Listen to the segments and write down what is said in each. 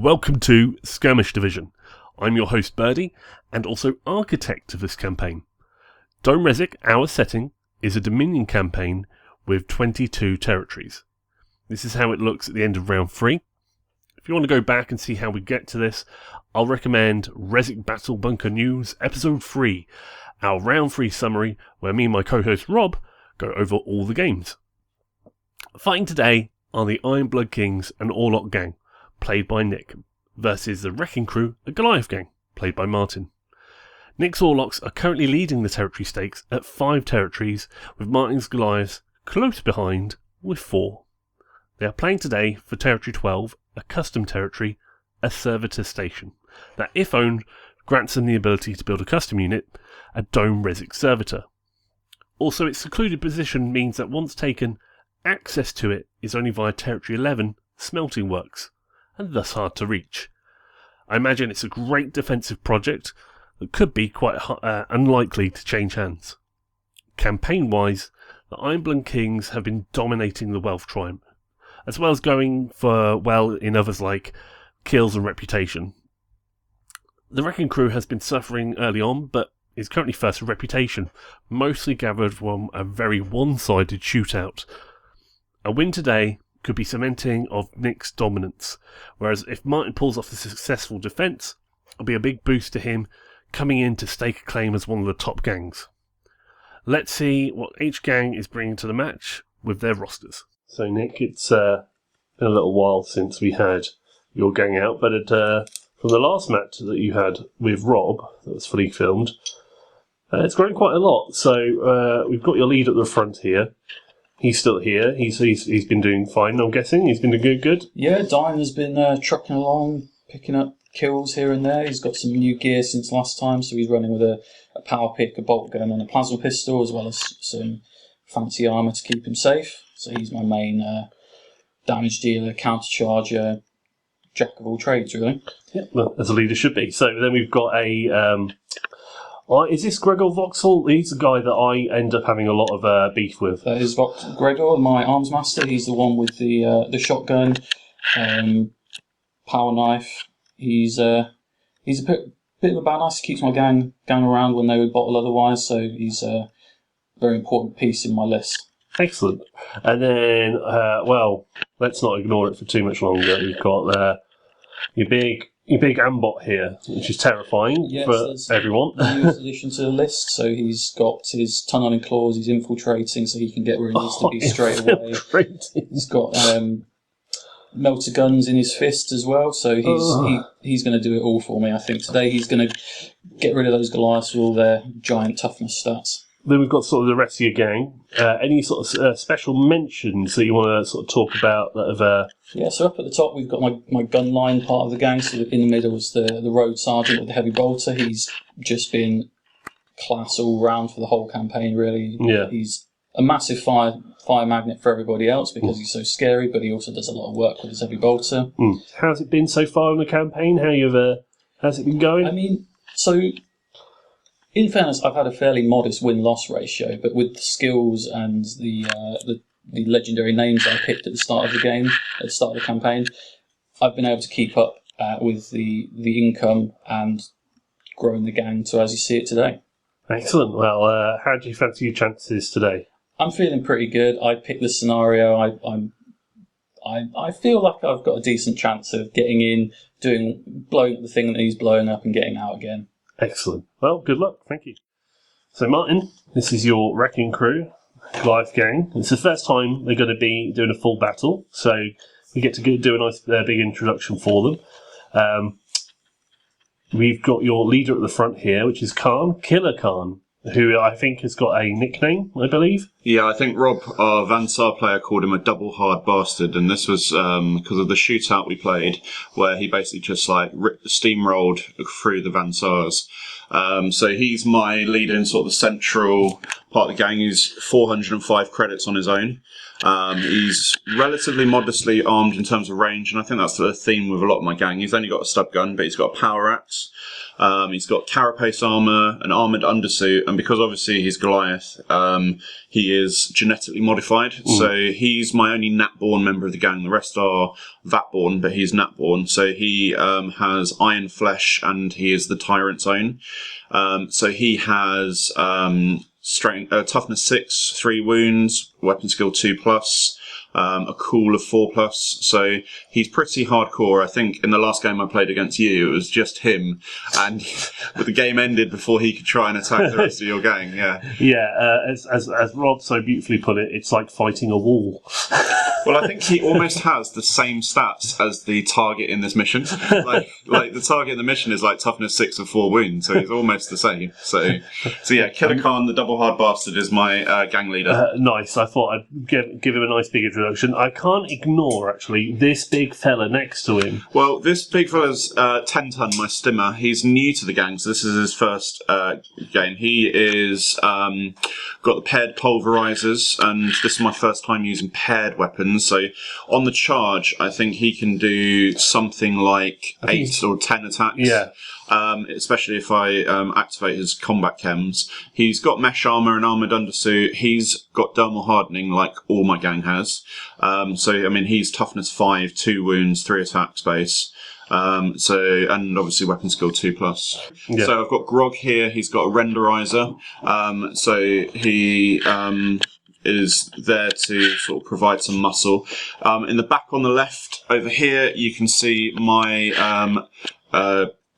Welcome to Skirmish Division. I'm your host Birdie, and also architect of this campaign. Dome Rezic, our setting, is a Dominion campaign with 22 territories. This is how it looks at the end of round 3. If you want to go back and see how we get to this, I'll recommend Rezic Battle Bunker News Episode 3, our round 3 summary, where me and my co-host Rob go over all the games. Fighting today are the Ironblood Kings and Orlock gang, played by Nick, versus the Wrecking Crew, a Goliath gang, played by Martin. Nick's Orlocks are currently leading the territory stakes at 5 territories, with Martin's Goliaths close behind with 4. They are playing today for Territory 12, a custom territory, a servitor station, that if owned, grants them the ability to build a custom unit, a Dome Rezic servitor. Also, its secluded position means that once taken, access to it is only via Territory 11, Smelting Works, and thus hard to reach. I imagine it's a great defensive project that could be quite unlikely to change hands. Campaign-wise, the Ironblood Kings have been dominating the Wealth Triumph, as well as going for well in others like kills and reputation. The Wrecking Crew has been suffering early on, but is currently first for reputation, mostly gathered from a very one-sided shootout. A win today could be cementing of Nick's dominance, whereas if Martin pulls off a successful defence, it'll be a big boost to him coming in to stake a claim as one of the top gangs. Let's see what each gang is bringing to the match with their rosters. So Nick, it's been a little while since we had your gang out, but from the last match that you had with Rob, that was fully filmed, it's grown quite a lot. So we've got your lead at the front here. He's still here. He's been doing fine, I'm guessing. He's been doing good. Yeah, Dine has been trucking along, picking up kills here and there. He's got some new gear since last time, so he's running with a power pick, a bolt gun, and a plasma pistol, as well as some fancy armour to keep him safe. So he's my main damage dealer, countercharger, jack of all trades, really. Yeah, well, as a leader should be. So then we've got a... is this Gregor Voxel? He's the guy that I end up having a lot of beef with. That is Gregor, my arms master. He's the one with the shotgun, power knife. He's a bit of a badass. He keeps my gang around when they would bottle otherwise, so he's a very important piece in my list. Excellent. And then, well, let's not ignore it for too much longer. We've got your big Ambot here, which is terrifying for everyone. Newest addition to the list, so he's got his tunneling claws, he's infiltrating, so he can get where he needs to be straight away. He's got melter guns in his fist as well, so he's going to do it all for me, I think. Today he's going to get rid of those Goliaths with all their giant toughness stats. Then we've got sort of the rest of your gang. Any sort of special mentions that you want to sort of talk about that have... Yeah, so up at the top we've got my gun line part of the gang. So in the middle is the road sergeant with the heavy bolter. He's just been class all round for the whole campaign, really. Yeah. He's a massive fire magnet for everybody else because he's so scary, but he also does a lot of work with his heavy bolter. How's it been so far in the campaign? How's it been going? I mean, so... In fairness, I've had a fairly modest win-loss ratio, but with the skills and the legendary names I picked at the start of the game, at the start of the campaign, I've been able to keep up with the income and growing the gang to as you see it today. Excellent. Well, how do you fancy your chances today? I'm feeling pretty good. I picked this scenario. I feel like I've got a decent chance of getting in, blowing up the thing that he's blowing up, and getting out again. Excellent. Well, good luck. Thank you. So, Martin, this is your Wrecking Crew, Goliath gang. It's the first time they're going to be doing a full battle, so we get to do a nice big introduction for them. We've got your leader at the front here, which is Khan, Killer Khan, who I think has got a nickname, I believe. Yeah, I think Rob, our Vansar player, called him a double hard bastard, and this was because of the shootout we played, where he basically just steamrolled through the Vansars. So he's my leader in sort of the central part of the gang. He's 405 credits on his own. He's relatively modestly armed in terms of range, and I think that's the theme with a lot of my gang. He's only got a stub gun, but he's got a power axe. He's got carapace armor, an armored undersuit, and because obviously he's Goliath, he is genetically modified. So he's my only nat-born member of the gang. The rest are vat-born, but he's nat-born. So he has iron flesh, and he is the tyrant's own. So he has strength, toughness 6, 3 wounds, weapon skill 2+. A cool of 4+, so he's pretty hardcore. I think in the last game I played against you, it was just him, and the game ended before he could try and attack the rest of your gang. As Rob so beautifully put it, it's like fighting a wall. Well, I think he almost has the same stats as the target in this mission. Like the target in the mission is like toughness 6 and 4 wounds, so he's almost the same. So yeah, Killer Khan, the double hard bastard, is my gang leader. Nice. I thought I'd give him a nice big introduction. I can't ignore, actually, this big fella next to him. Well, this big fella's 10-ton, my stimmer. He's new to the gang, so this is his first game. He is got the paired pulverizers, and this is my first time using paired weapons. So on the charge, I think he can do something like 8 or 10 attacks. Yeah. Especially if I activate his combat chems. He's got mesh armor and armored undersuit. He's got dermal hardening like all my gang has. So, I mean, he's toughness 5, 2 wounds, 3 attack space. And obviously weapon skill 2+. Yeah. So I've got Grog here. He's got a renderizer. So he is there to sort of provide some muscle. In the back on the left over here, you can see my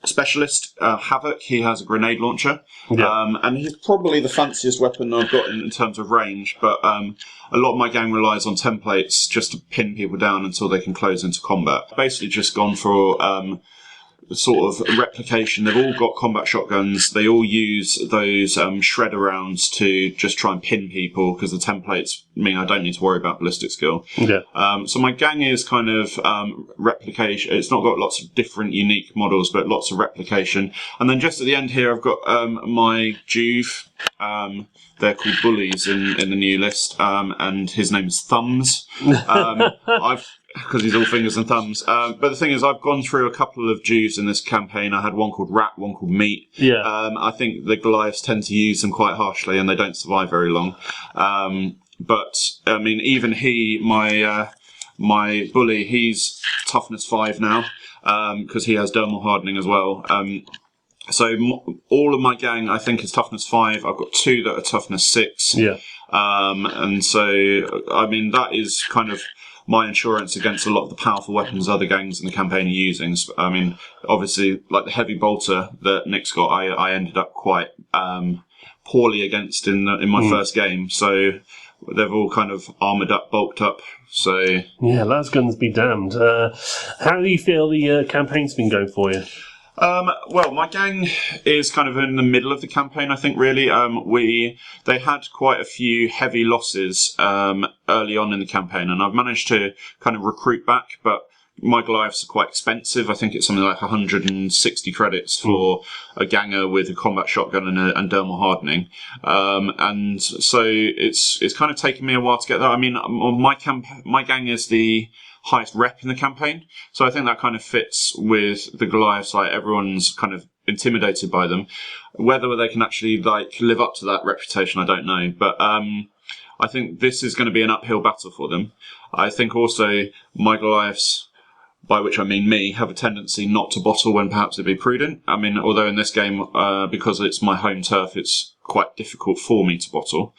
specialist, Havoc. He has a grenade launcher. Yeah. And he's probably the fanciest weapon I've got in terms of range, but a lot of my gang relies on templates just to pin people down until they can close into combat. Basically just gone for sort of replication. They've all got combat shotguns. They all use those shredder rounds to just try and pin people, because the templates mean I don't need to worry about ballistic skill. Yeah. So my gang is kind of replication. It's not got lots of different unique models, but lots of replication. And then just at the end here, I've got my Juve. They're called bullies in the new list, and his name is Thumbs. Because he's all fingers and thumbs. But the thing is, I've gone through a couple of Jews in this campaign. I had one called Rat, one called Meat. Yeah. I think the Goliaths tend to use them quite harshly, and they don't survive very long. But I mean, even he, my bully, he's toughness 5 now, because he has dermal hardening as well. So all of my gang, I think, is toughness 5. I've got 2 that are toughness 6. Yeah. And so, I mean, that is kind of my insurance against a lot of the powerful weapons other gangs in the campaign are using. I mean, obviously, like the heavy bolter that Nick's got, I ended up quite poorly against in my first game. So they've all kind of armoured up, bulked up. So yeah, lasguns be damned. How do you feel the campaign's been going for you? Well, my gang is kind of in the middle of the campaign, I think, really. They had quite a few heavy losses early on in the campaign, and I've managed to kind of recruit back, but my Goliaths are quite expensive. I think it's something like 160 credits for a ganger with a combat shotgun and dermal hardening. And so it's kind of taken me a while to get that. I mean, my gang is the highest rep in the campaign, so I think that kind of fits with the Goliaths. Like, everyone's kind of intimidated by them. Whether they can actually like live up to that reputation, I don't know, but I think this is going to be an uphill battle for them. I think also my Goliaths, by which I mean me, have a tendency not to bottle when perhaps it'd be prudent. I mean, although in this game, because it's my home turf, it's quite difficult for me to bottle.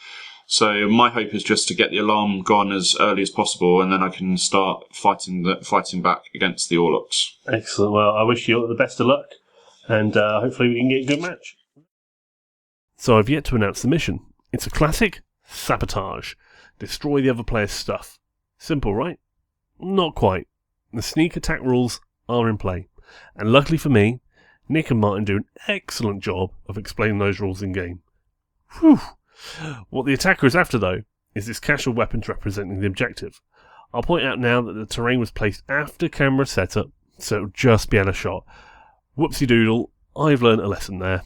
So my hope is just to get the alarm gone as early as possible, and then I can start fighting back against the Orlocks. Excellent. Well, I wish you all the best of luck, and hopefully we can get a good match. So I've yet to announce the mission. It's a classic Sabotage. Destroy the other player's stuff. Simple, right? Not quite. The sneak attack rules are in play, and luckily for me, Nick and Martin do an excellent job of explaining those rules in game. Whew. What the attacker is after, though, is this cache of weapons representing the objective. I'll point out now that the terrain was placed after camera setup, so it'll just be out of shot. Whoopsie doodle, I've learnt a lesson there.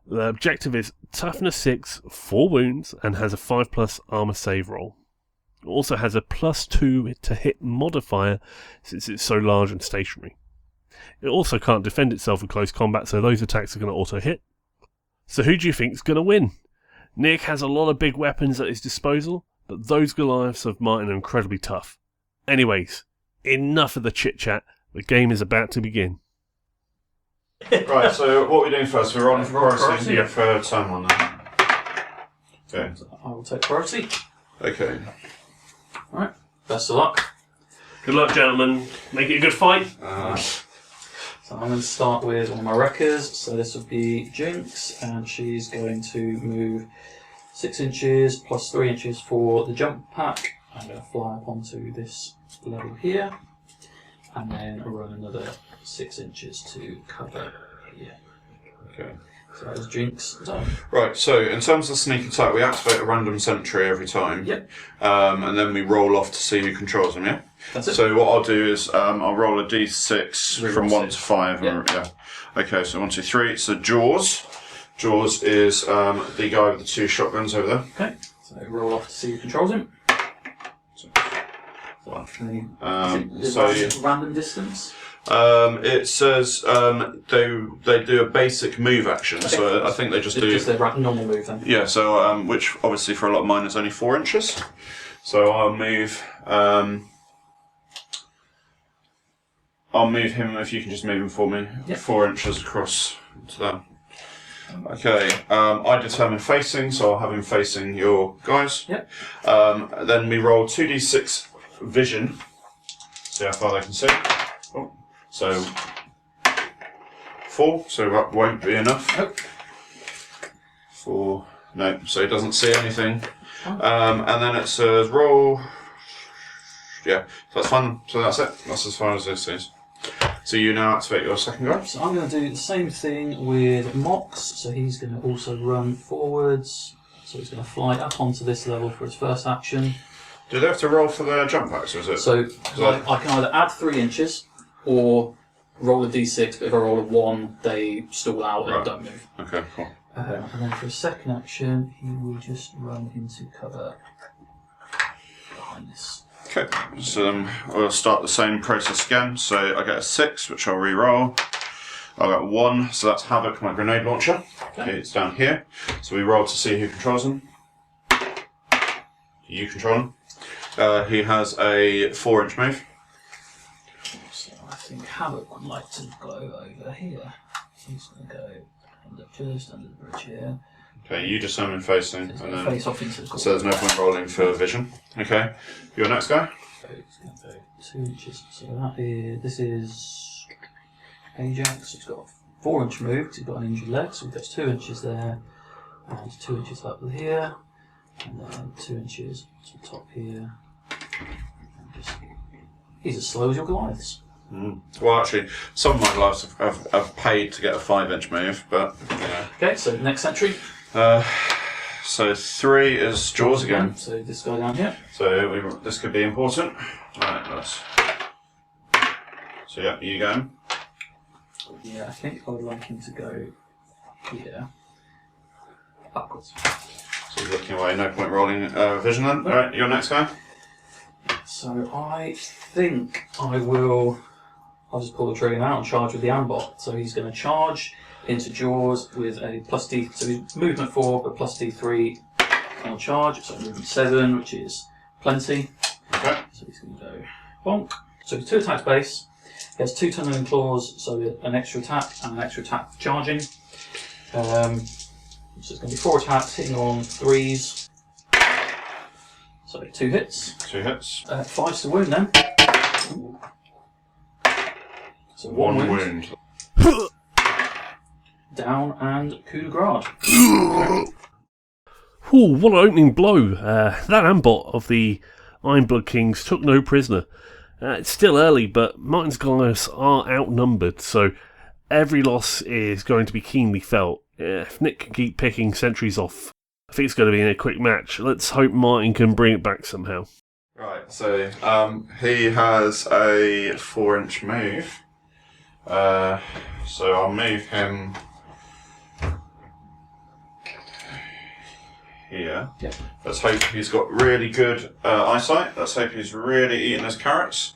The objective is toughness 6, 4 wounds, and has a 5+ armor save roll. It also has a +2 to hit modifier since it's so large and stationary. It also can't defend itself in close combat, so those attacks are going to auto hit. So who do you think's going to win? Nick has a lot of big weapons at his disposal, but those Goliaths of Martin are incredibly tough. Anyways, enough of the chit-chat. The game is about to begin. Right, so what are we doing first? We're on for priority for turn 1 then. Okay. I will take priority. Okay. Alright, best of luck. Good luck, gentlemen. Make it a good fight. So I'm going to start with one of my wreckers. So this would be Jinx, and she's going to move 6 inches plus 3 inches for the jump pack. I'm going to fly up onto this level here, and then run another 6 inches to cover here. Okay. So that was Jinx done. Right, so in terms of sneak attack, we activate a random sentry every time. Yep. And then we roll off to see who controls them, yeah? That's it. So what I'll do is I'll roll a d6 from 1 to 5. Yeah. Yeah. Okay, so 1, 2, 3. So Jaws. Jaws is the guy with the 2 shotguns over there. Okay, so roll off to see who controls him. Random distance? It says they do a basic move action, okay. So I think they just do... Just their normal move then? Yeah, so which obviously for a lot of mine is only 4 inches. So I'll move him, if you can just move him for me, 4 inches across to that. Okay, I determine facing, so I'll have him facing your guys. Yep. Then we roll 2d6 vision, see how far they can see. Oh. So 4, so that won't be enough. Nope. 4, no, so he doesn't see anything. And then it says roll. Yeah, so that's fine. So that's it. That's as far as this is. So you now activate your second guy. So I'm going to do the same thing with Mox. So he's going to also run forwards. So he's going to fly up onto this level for his first action. Do they have to roll for their jump packs, or is it? So I can either add 3 inches or roll a d6, but if I roll a 1, they stall out and don't move. Okay, cool. And then for his second action, he will just run into cover behind this. Okay, so we'll start the same process again. So I get a 6, which I'll re-roll. I got 1, so that's Havoc, my grenade launcher. Okay, it's down here. So we roll to see who controls him. You control him. He has a 4-inch move. So I think Havoc would like to go over here. He's going to go just under the bridge here. Okay, you determine facing, So and then face off into the so there's no point rolling for vision. Okay, your next guy. So he's going to go 2 inches. So this is Ajax. He's got a 4-inch move because he's got an injured leg. So he goes 2 inches there, and 2 inches up here, and then 2 inches to the top here. He's as slow as your Goliaths. Well, actually, some of my Goliaths have paid to get a 5-inch move, but yeah. Okay, so next sentry. So 3 is Jaws again. So this guy down here. So this could be important. Right, let's. So yeah, you go. Yeah, I think I would like him to go here. Backwards. So he's looking away. No point rolling vision then. All right, your next guy. So I think I'll just pull the trigger now and charge with the Ambot. So he's going to charge into Jaws with a +D, so he's movement 4 but +D3 on charge, so movement 7, which is plenty. Okay. So he's going to go bonk. So he's 2 attacks base. He has 2 tunneling claws, so an extra attack and an extra attack for charging. So it's going to be 4 attacks, hitting on 3s. So 2 hits. 2 hits. 5's to wound then. So 1 wound. Down and coup de grace. Ooh, what an opening blow. That Ambot of the Iron Blood Kings took no prisoner. It's still early, but Martin's Goliaths are outnumbered, so every loss is going to be keenly felt. If Nick can keep picking sentries off, I think it's going to be in a quick match. Let's hope Martin can bring it back somehow. Right, so he has a 4-inch move. So I'll move him here. Yep. Let's hope he's got really good eyesight. Let's hope he's really eating his carrots.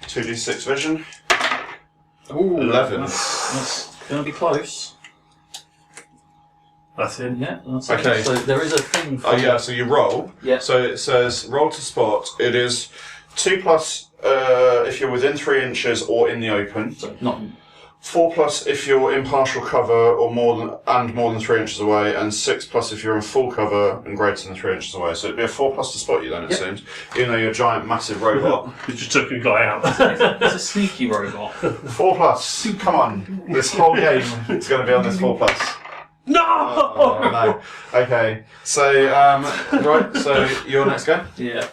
2d6 vision. Ooh, 11. That's going to be close. That's in. Yeah, that's Okay. it. So there is a thing for... Oh yeah, so you roll. Yeah. So it says roll to spot. It is 2+ if you're within 3 inches or in the open. So not... 4+ if you're in partial cover or more than 3 inches away, and 6+ if you're in full cover and greater than 3 inches away. So it'd be a 4+ to spot you then, it seems. Even though you're a giant, massive robot. You just took a guy out. It's a sneaky robot. 4+. Come on. This whole game is going to be on this 4+. No! Oh, no. Okay. So, right, so your next go? Yeah.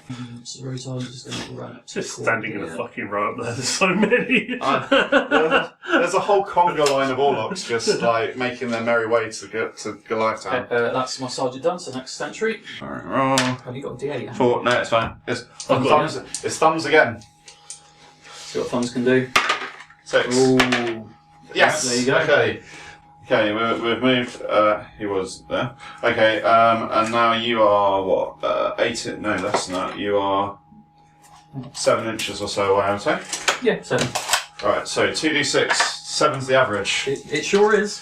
So Rotar's just going to run up to Just standing in a fucking row up there. There's so many. There's a whole conga line of Orlocks just like making their merry way to get to Goliath Town. That's my sergeant done, so next century. Alright, roll. Have you got a D8? 4. No, it's fine. It's I've got thumbs. It's thumbs again. See what thumbs can do. 6. Ooh. Yes. There you go. Okay. Okay, we've moved. He was there. Okay, and now you are what? 8? No, less than that. You are 7 inches or so away, I would say. Yeah, 7. All right, so 2d6. 7's the average. It sure is.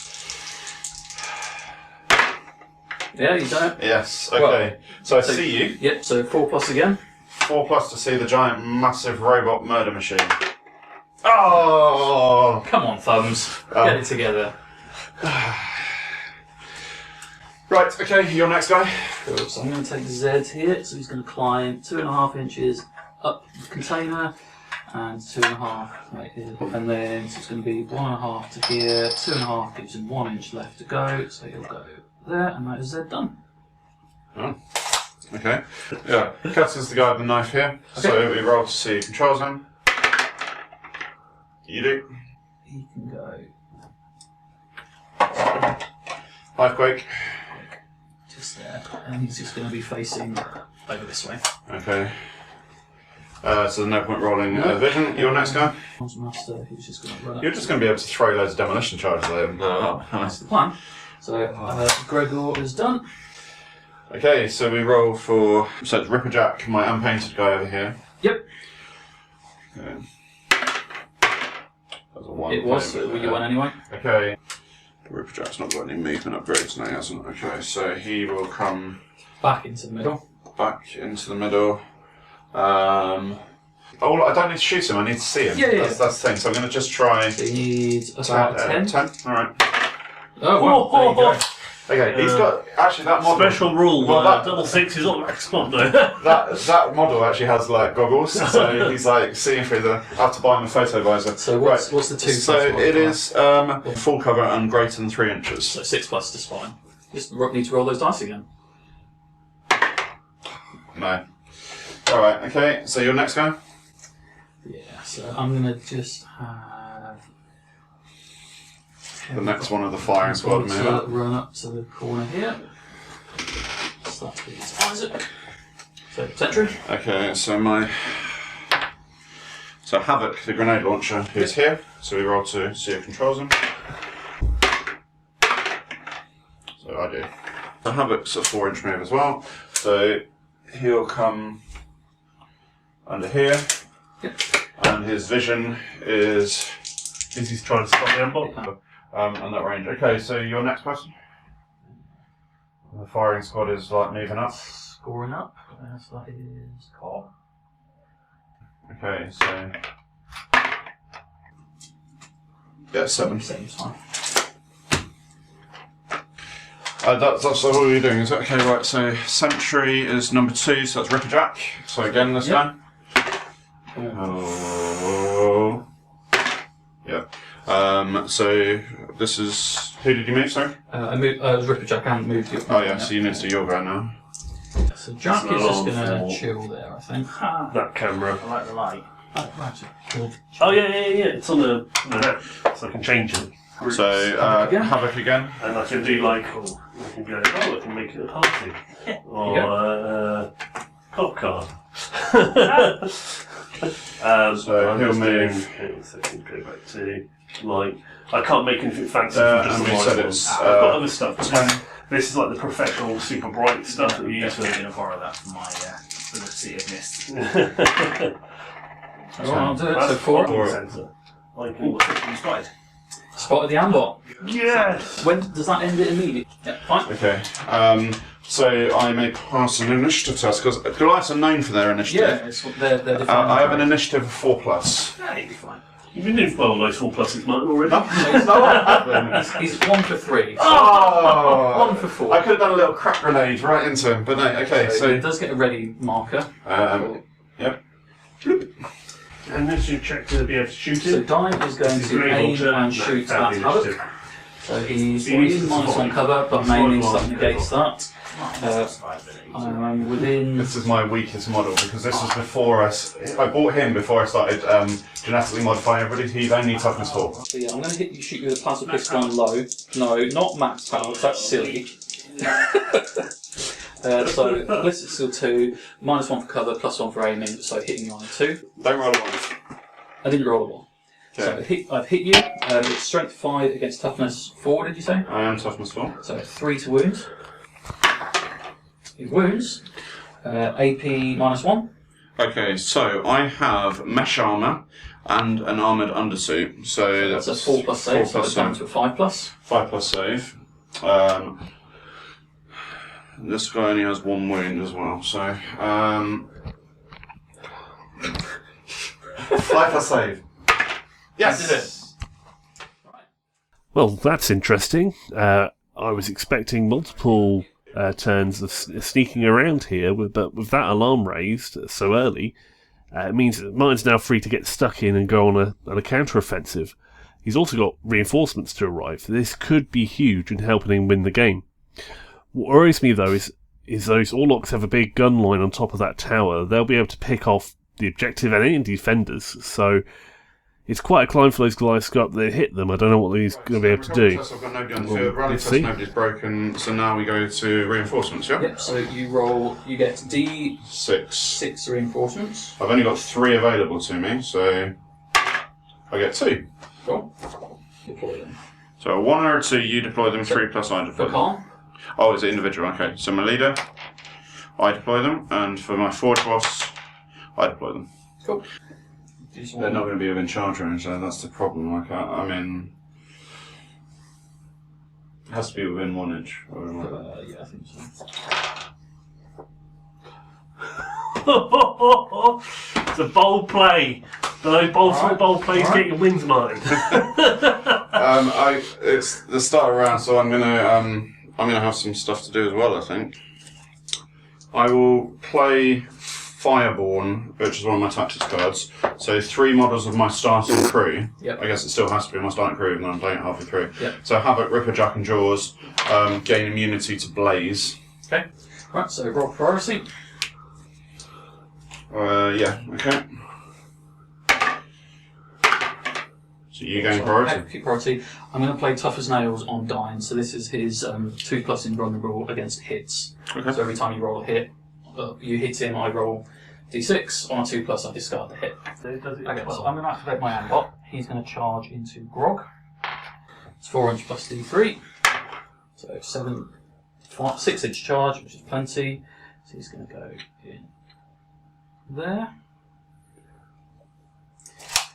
Yeah, you done it. Yes. Okay. Well, so I see you. Yep. So 4+ again. 4+ to see the giant, massive robot murder machine. Oh! Come on, thumbs. Get it together. Right. Okay. Your next guy. Cool. So I'm going to take Zed here. So he's going to climb 2.5 inches up the container and 2.5 right here. And then so it's going to be 1.5 to here. 2.5 gives him 1 inch left to go. So he'll go there, and that is Zed done. Oh. Okay. Yeah. Cass is the guy with the knife here. Okay. So we roll to see who controls him. You do. He can go Lifequake. just there, and he's just going to be facing over this way. Okay. So there's no point rolling No. vision. Your next guy. Master, who's just going to run up. You're just going to be able to throw loads of demolition charges at him. That's the plan. So Gregor is done. Okay, so we roll for. So it's Ripperjack, my unpainted guy over here. Yep. Okay. That was a 1. It was. So you won anyway. Okay. Ripperjack's not got any movement upgrades now, hasn't? Okay, so he will come Back into the middle. back into the middle. Oh, I don't need to shoot him. I need to see him. Yeah. That's the thing. So I'm going to just try. So he needs about 10. 10. All right. Oh, well, there you go. Okay, he's got actually that model. Special rule, Well, that- double 6 is not maximum though. That model actually has like goggles, so he's like seeing through the. I have to buy him a photo visor. So what's the 2? So it is full cover and greater than 3 inches. So 6+ to spine. Just need to roll those dice again. No. All right. Okay. So your next guy. Yeah. So I'm gonna just have The next one of the firing squad move up. run up to the corner here. So that is Isaac. So sentry. Okay. So Havoc, the grenade launcher, who's here. So we roll to see who controls him. So I do. So Havoc's a 4-inch move as well. So he'll come under here. Yep. And his vision is He's trying to stop the Ambot. and that range. Okay, so your next person. The firing squad is like moving up. Scoring up. So that is Carl. Okay, so yeah, 7. Seems fine. That's all you're doing, is it? Okay, right, so Sentry is number 2, so that's Ripperjack. So again, this guy. Oh. Yeah. So this is. Who did you move, sorry? I moved. Ripperjack and moved you. Oh, yeah, so you need to do your guy now. So Jack is just going to chill there, I think. That camera. I like the light. Oh, right. Cool. Oh yeah, it's on the app, so I can change it. So Havoc again. And I can do like, I can go, I can make it a party. Or cop car. So he'll move. Hang on a second, go back to like. I can't make anything fancy And from we just said the it's, I've got other stuff. 10. This is like the professional, super bright stuff that we use. I'm going to borrow that from my little sea of mist. I'll do it. That's So 4. four sensor. I can. You spotted. Spotted the Ambot. Yes. When does that end it immediately? Yeah, fine. Okay. So I may pass an initiative test because Goliaths are known for their initiative. Yeah, it's they're defined. I have an initiative of 4+. Yeah, you'll be fine. You've been doing well, those 4 pluses, Martin, already. He's 1 for 3. Oh! 1 for 4. I could have done a little crack grenade right into him, but no. Okay, So so he does get a ready marker. yep. And this you check to be able to shoot So it. Dime is going to aim and shoot at Havoc. So he's in -1 cover, but my aiming stuff negates that. I'm within. This is my weakest model because this was before I bought him before I started genetically modifying everybody. He's only toughness 4. So yeah, I'm going to shoot you with a plasma pistol on low. No, not max power. That's silly. So ballistic skill 2, -1 for cover, +1 for aiming. So hitting you on a 2. Don't roll a 1. I didn't roll a 1. Okay. So I've hit you. It's strength 5 against toughness 4. Did you say? I am toughness 4. So 3 to wound. It wounds. AP -1. Okay, so I have mesh armor and an armored undersuit. So That's a 4+ save. So it's down to a 5+. 5+ save. This guy only has 1 wound as well, so 5+ save. Yes. Well, that's interesting. I was expecting multiple turns of sneaking around here, but with that alarm raised so early, it means that Martin's now free to get stuck in and go on a counter-offensive. He's also got reinforcements to arrive. This could be huge in helping him win the game. What worries me, though, is those Orlocks have a big gun line on top of that tower. They'll be able to pick off the objective and any defenders, so it's quite a climb for those Goliaths to go up there and hit them. I don't know what he's going to be able to do. I've got nobody on the field. Rally test, nobody's broken, so now we go to reinforcements, yeah? Yep, so you get D6 6. reinforcements. I've only got 3 available to me, so I get 2. Cool. Deploy them. So a 1 or a 2, you deploy them, 3 plus I deploy For them. Khan, Oh, is it individual? Okay, so my leader, I deploy them, and for my forge boss, I deploy them. cool. They're not going to be within charge range, so that's the problem. Like, I mean, it has to be within 1 inch. Yeah, I think Oh, so. it's a bold play. Those bold plays get your wins, Martin. It's the start of round, so I'm gonna have some stuff to do as well. I think I will play Fireborn, which is one of my tactics cards. So 3 models of my starting crew. Yep. I guess it still has to be my starting crew, and then I'm playing it halfway through. Yep. So Havoc, Ripper, Jack, and Jaws gain immunity to Blaze. Okay. Right, so roll priority. Yeah. Okay. So you gain priority. Keep priority. I'm going to play Tough as Nails on Dine. So this is his 2+ invulnerable against hits. Okay. So every time you roll a hit, you hit him, I roll D6. On a 2+, I discard the hit. Okay, so I'm going to activate my Ambot. He's going to charge into Grog. It's 4-inch plus D3. So 6-inch charge, which is plenty. So he's going to go in there.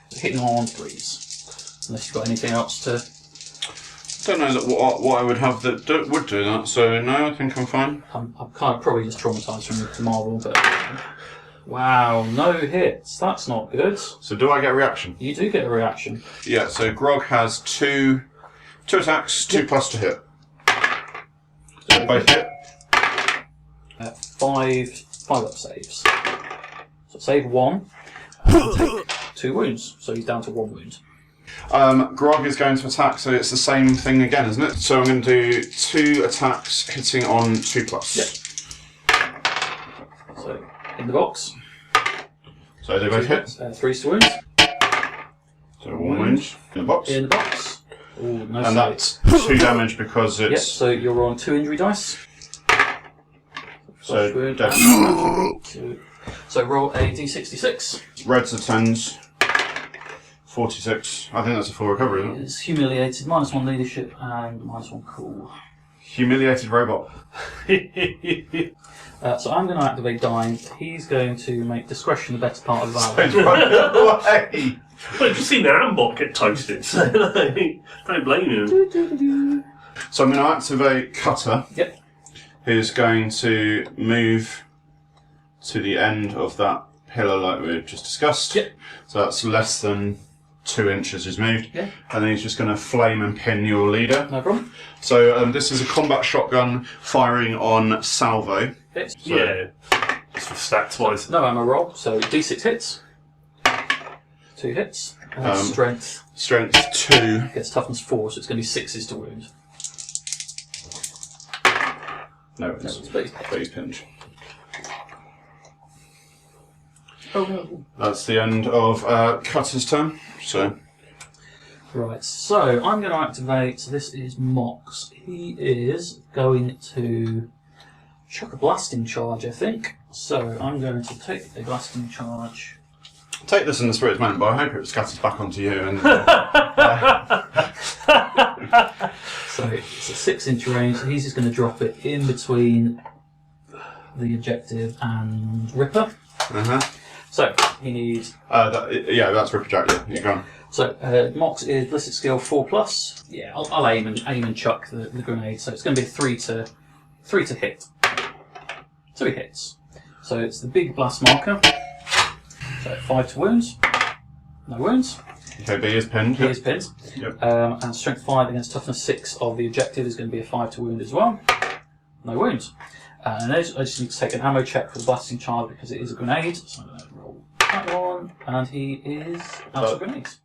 So hitting on 3s. Unless you've got anything else to... Don't know that what I would have that would do that, so no, I think I'm fine. I'm kind of probably just traumatised from the Marvel, but... Wow, no hits. That's not good. So do I get a reaction? You do get a reaction. Yeah, so Grog has 2 attacks, 2+ to hit. So both hit. 5 up saves. So save 1, take 2 wounds. So he's down to 1 wound. Grog is going to attack, so it's the same thing again, isn't it? So I'm going to do 2 attacks hitting on 2+. Yep. So in the box. So they both hit. 3 wounds. So 1 wound in the box. In the box. Ooh, no And saves. that's 2 damage because it's... Yep, so you're rolling 2 injury dice. So wound. dead. 2 So roll a d66. Reds are 10s. 46. I think that's a full recovery, isn't it? It's humiliated, -1 leadership and -1 cool. Humiliated robot. So I'm going to activate Dying. He's going to make discretion the better part of valor. It's running away. Well, you've seen the Ambot get toasted, so don't blame him. So I'm going to activate Cutter. Yep. Who's going to move to the end of that pillar like we just discussed. Yep. So that's less than 2 inches is moved. Yeah. And then he's just going to flame and pin your leader. No problem. So this is a combat shotgun firing on salvo. Hits. So, Yeah. Just for stats wise. No ammo roll, so d6 hits. 2 hits. And strength Strength 2. gets toughness 4, so it's going to be 6s to wound. No, it's base pinch. Oh no. That's the end of Cutter's turn. So Right, so I'm going to activate, so this is Mox. He is going to chuck a blasting charge, I think. So I'm going to take a blasting charge. take this in the spirit's meant, but I hope it scatters back onto you. And So it's a 6-inch range, so he's just going to drop it in between the objective and Ripper. So he needs. That's Ripper Jack. Yeah, you're gone. So Mox is ballistic skill 4+. Yeah, I'll aim and chuck the grenade. So it's going to be 3 to hit. So he hits. So it's the big blast marker. So 5 to wounds. No wounds. Okay, B is pinned. He is pinned. Yep. And strength 5 against toughness 6 of the objective is going to be a 5 to wound as well. No wounds. And I just need to take an ammo check for the blasting charge because it is a grenade. So I'm going to roll that one. And he is out of grenades.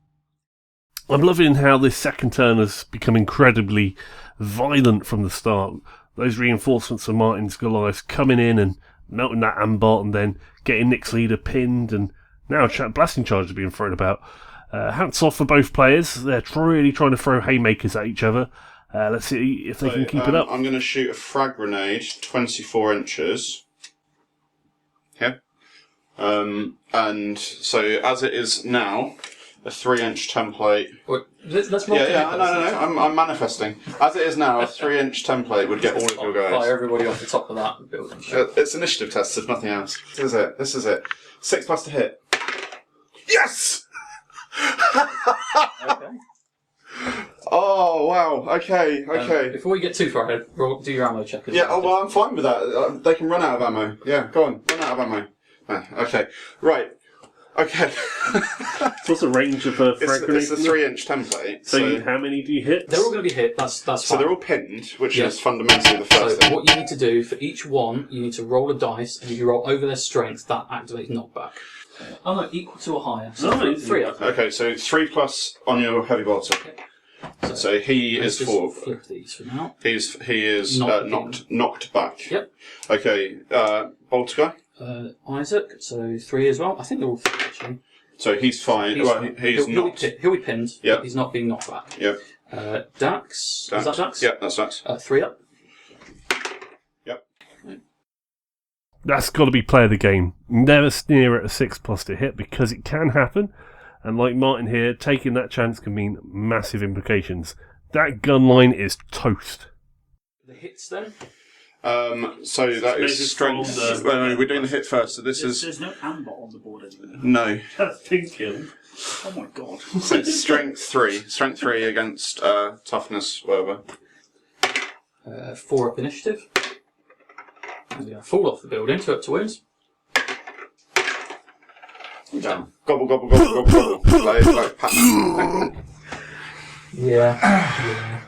I'm loving how this second turn has become incredibly violent from the start. Those reinforcements of Martin's Goliath coming in and melting that Ambot and then getting Nick's leader pinned, and now blasting charges are being thrown about. Hats off for both players. They're really trying to throw haymakers at each other. Let's see if they can keep it up. I'm going to shoot a frag grenade, 24 inches. Here. And so as it is now, a 3-inch template. Wait, let's roll. No. I'm manifesting. As it is now, a 3-inch template would get all of your guys. Fire everybody off the top of that building. It's initiative tests, if nothing else. This is it. 6+ to hit. Yes! Okay. Oh, wow. Okay. Before we get too far ahead, do your ammo check. I'm fine with that. They can run out of ammo. Yeah, go on. Run out of ammo. Okay. Right. Okay. What's the range of a frag grenade? It's a 3-inch template. So how many do you hit? They're all going to be hit. That's fine. So they're all pinned, which is fundamentally the first thing. What you need to do for each one, you need to roll a dice, and if you roll over their strength, that activates knockback. Oh no, equal to or higher. So No, 3 up. Okay, so 3+ on your heavy bolter. So he is Let's 4. just flip these for now. He is knocked back. Yep. Okay, bolter guy. Isaac, so 3 as well. I think they're all 3 actually. So he's fine. He's knocked. He'll be pinned. Yep. But he's not being knocked back. Yep. Dax. Is that Dax? Yeah, that's Dax. 3 up. Yep. That's got to be play of the game. Never sneer at a 6+ to hit because it can happen. And like Martin here, taking that chance can mean massive implications. That gun line is toast. The hits then? So that is strength. We're doing the hit first. So There's no Ambot on the board anymore. No. That's thinking. Oh my god. So it's strength 3. Strength 3 against toughness, whatever. 4 up initiative. Fall off the building, 2 up to wounds. Down. Gobble, gobble, gobble, gobble, gobble. like Pac-Man. Yeah.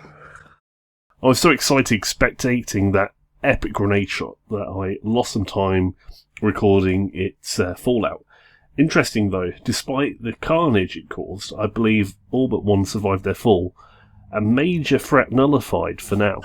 I was so excited spectating that epic grenade shot that I lost some time recording its fallout. Interesting though, despite the carnage it caused, I believe all but one survived their fall. A major threat nullified for now.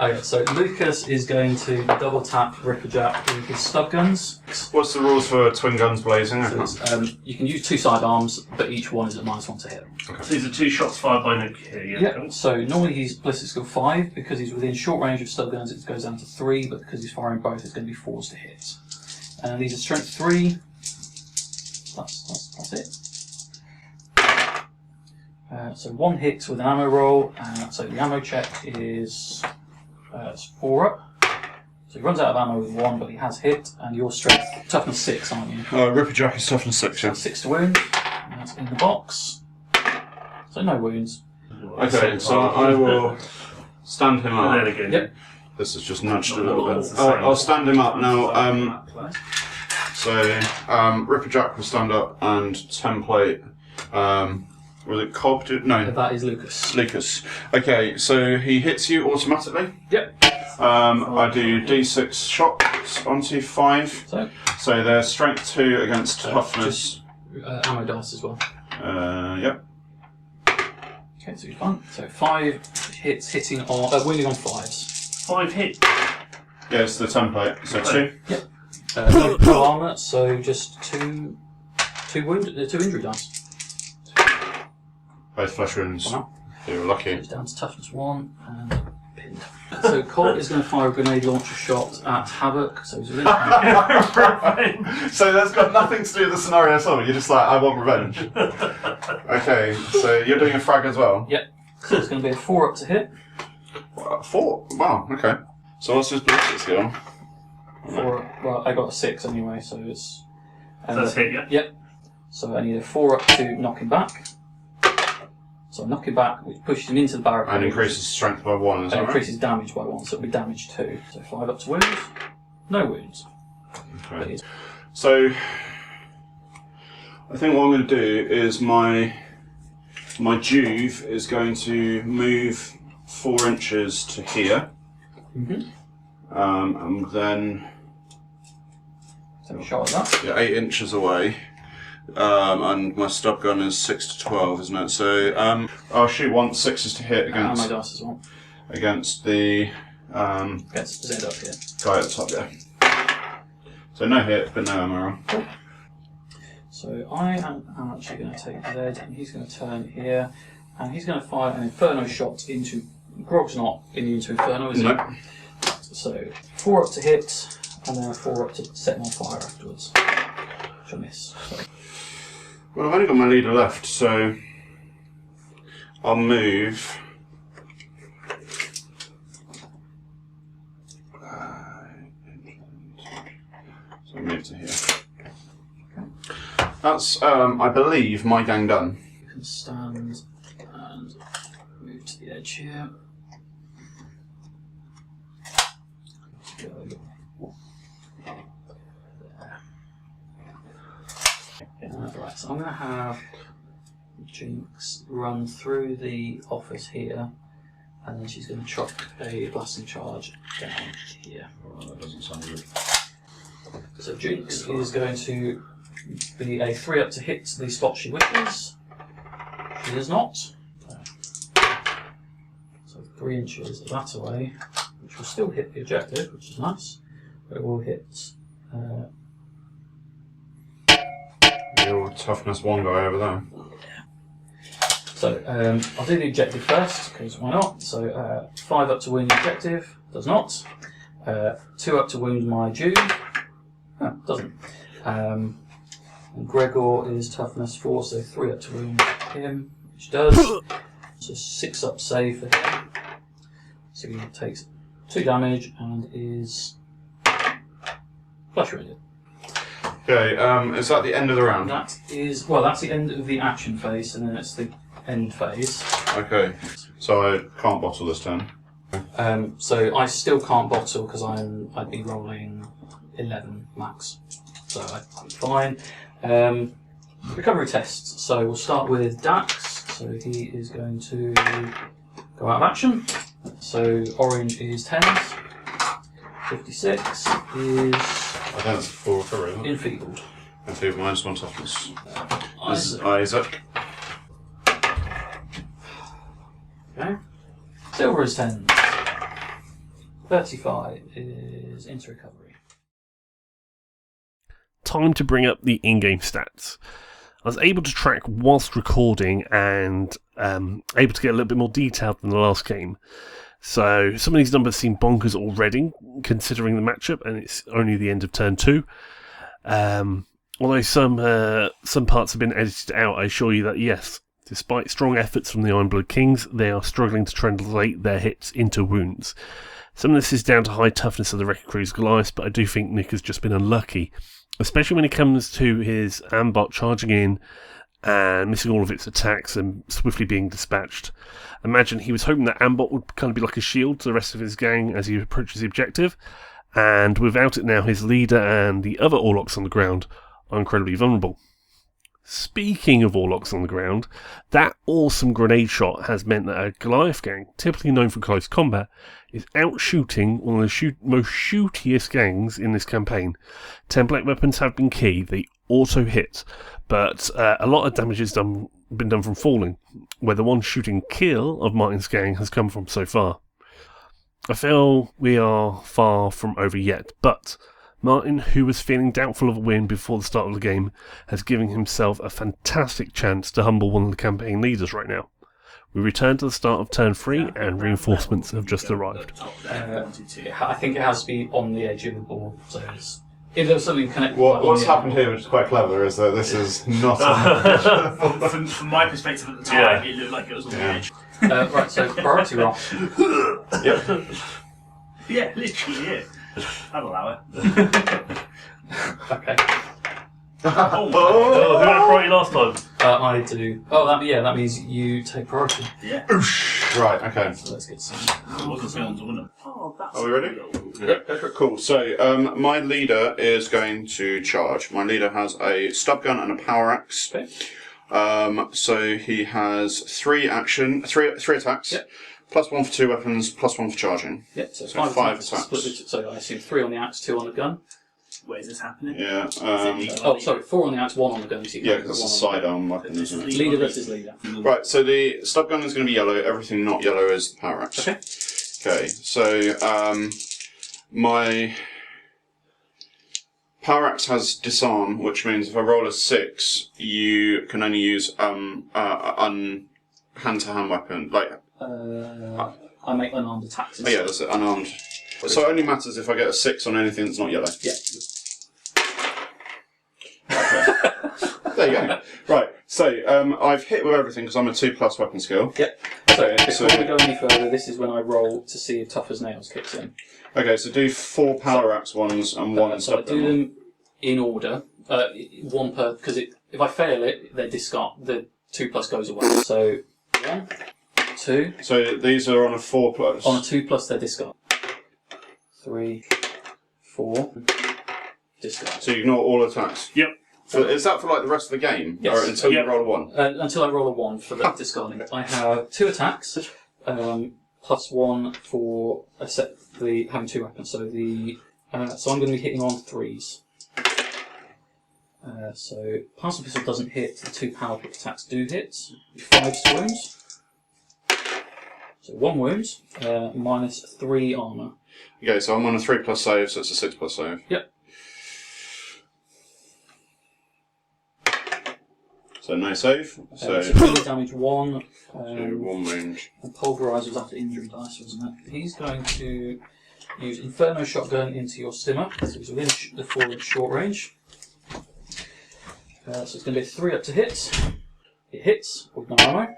Okay, so Lucas is going to double tap Ripperjack with his stub guns. What's the rules for twin guns blazing? So you can use 2 sidearms, but each one is at -1 to hit. Okay. So these are 2 shots fired by Nick here, Yeah, so normally he's ballistic skill 5, because he's within short range of stub guns it goes down to 3, but because he's firing both it's going to be 4s to hit. And these are strength 3. That's it. So 1 hit with an ammo roll, so the ammo check is it's 4 up. So he runs out of ammo with 1, but he has hit, and your strength, toughness 6, aren't you? Ripperjack is toughness 6, yeah. 6 to wound, and that's in the box. So no wounds. Okay, so I will stand him up. And then again. Yep. This has just nudged a little bit. I'll stand him up now. So Ripperjack will stand up, and template. Was it Cobb? No. That is Lucas. Lucas. Okay, so he hits you automatically. Yep. I do D6 shots onto 5. So they're strength 2 against toughness. Ammo dice as well. Yep. Okay, so you're fine. So 5 hits, hitting on, wounding on 5s. 5 hits. Yeah, it's the template. So 2. Yep. No armour, so just 2 injury dice. Both flesh wounds. Wow. You're lucky. It's down to toughness 1 and pinned. So Colt is going to fire a grenade launcher shot at Havoc. So he's within. So that's got nothing to do with the scenario at all. You're just like, I want revenge. Okay, so you're doing a frag as well. Yep. So it's going to be a 4 up to hit. 4? Wow. Okay. So what's his ballistic skill? 4. Well, I got a 6 anyway, so it's. That's hit, yeah. Yep. So I need a 4 up to knock him back. So I knock him back, which pushes him into the barricade. And increases strength by 1, is that and right? increases damage by 1, so it'll be damage 2. So 5 up to wounds. No wounds. Okay. So I think what I'm going to do is my Juve is going to move 4 inches to here. And then Take a shot at that. 8 inches away. And my stub gun is 6 to 12, isn't it? So I'll shoot 1 6s to hit against. Ammo dice as well. Against the Gets Z up here. guy at the top, yeah. So no hit, but no ammo. So I am actually going to take Z, and he's going to turn here, and he's going to fire an Inferno shot into. Grog's not into Inferno, is he? No. So 4 up to hit, and then a 4 up to set him on fire afterwards. Which I miss. Sorry. Well, I've only got my leader left, so I'll move. So I'll move to here. That's, I believe, my gang done. You can stand and move to the edge here. Right, so I'm going to have Jinx run through the office here, and then she's going to chuck a blasting charge down here. Oh, that doesn't sound good. So Jinx is going to be a 3 up to hit the spot she wishes. She does not. So 3 inches that away, which will still hit the objective, which is nice, but it will hit. Your toughness 1 guy over there. So I'll do the objective first, because why not? So 5 up to wound the objective, does not. 2 up to wound my Jew, doesn't. And Gregor is toughness 4, so 3 up to wound him, which does. So 6 up save for him. So he takes 2 damage and is flesh wounded. Okay, is that the end of the round? That is, well, that's the end of the action phase, and then it's the end phase. Okay, so I can't bottle this turn. So I still can't bottle because I'd be rolling 11 max, so I'm fine. Recovery tests. So we'll start with Dax. So he is going to go out of action. So orange is 10s. 56 is I think that's full recovery, isn't it? enfeebled. Enfeebled minus 1 toughness. This is Isaac. Isaac. Okay. Silver is 10. 35 is into recovery. Time to bring up the in-game stats. I was able to track whilst recording and able to get a little bit more detailed than the last game. So some of these numbers seem bonkers already, considering the matchup, and it's only the end of turn 2. Although some parts have been edited out, I assure you that yes, despite strong efforts from the Ironblood Kings, they are struggling to translate their hits into wounds. Some of this is down to high toughness of the Wrecker Crew's Goliath, but I do think Nick has just been unlucky, especially when it comes to his Ambot charging in and missing all of its attacks and swiftly being dispatched. Imagine he was hoping that Ambot would kind of be like a shield to the rest of his gang as he approaches the objective, and without it now, his leader and the other Orlocks on the ground are incredibly vulnerable. Speaking of Orlocks on the ground, that awesome grenade shot has meant that a Goliath gang, typically known for close combat, is out-shooting one of the most shootiest gangs in this campaign. Template weapons have been key, they auto-hit, but a lot of damage has been done from falling, where the one shooting kill of Martin's gang has come from so far. I feel we are far from over yet, but Martin, who was feeling doubtful of a win before the start of the game, has given himself a fantastic chance to humble one of the campaign leaders right now. We return to the start of turn 3 and reinforcements have just arrived. I think it has to be on the edge of the board. So if there was something connected... What's happened here, which is quite clever, is that this is not on from my perspective at the time, it looked like it was on the edge. Right, so priority roll. Yep. Yeah, literally, yeah. I'd allow it. Okay. Oh, who had priority last time? I do. Oh, that means you take priority. Yeah. Right, okay. So let's get some. Oh, that's Are we ready? Yep. Cool. So, my leader is going to charge. My leader has a stub gun and a power axe. Okay. So he has three attacks. Yep. +1 for 2 weapons, +1 for charging. Yep, so So 5 attacks. So I assume 3 on the axe, 2 on the gun. Where's this happening? Yeah. Sorry, 4 on the axe, 1 on the gun. So Yeah, because it's a sidearm weapon, isn't it? Leader versus leader. Right, so the stub gun is going to be yellow. Everything not yellow is the power axe. Okay. Okay, so my power axe has disarm, which means if I roll a 6, you can only use hand-to-hand weapon. I make unarmed attacks. Oh yeah, that's it, unarmed. So it only matters if I get a 6 on anything that's not yellow. Yeah. Okay. There you go. Right, so I've hit with everything because I'm a 2+ weapon skill. Yep. So before we go any further, this is when I roll to see if tough as nails kicks in. Okay, so do 4 power axe ones and 1 So I stub do gun. them in order. One per, because if I fail it, they discard. The 2+ goes away. So 1, 2. So these are on a 4+. On a 2+, they discard. 3, 4. Discard. So you ignore all attacks. Yep. So is that for like the rest of the game? Yes. Or until Yep. you roll a 1? Until I roll a 1 for the discarding. I have 2 attacks, +1 for having 2 weapons. So so I'm going to be hitting on 3s. So Plasma Pistol doesn't hit. The 2 power pick attacks do hit. 5 wounds. So 1 wound, -3 armour. Okay, so I'm on a 3+ save, so it's a 6+ save. Yep. So no save. So So damage 1. 1 wound. And Pulverize was after injury dice, wasn't it? He's going to use Inferno Shotgun into your Stimmer. So he's within the 4-inch short range. So it's going to be 3 up to hit. It hits with no ammo.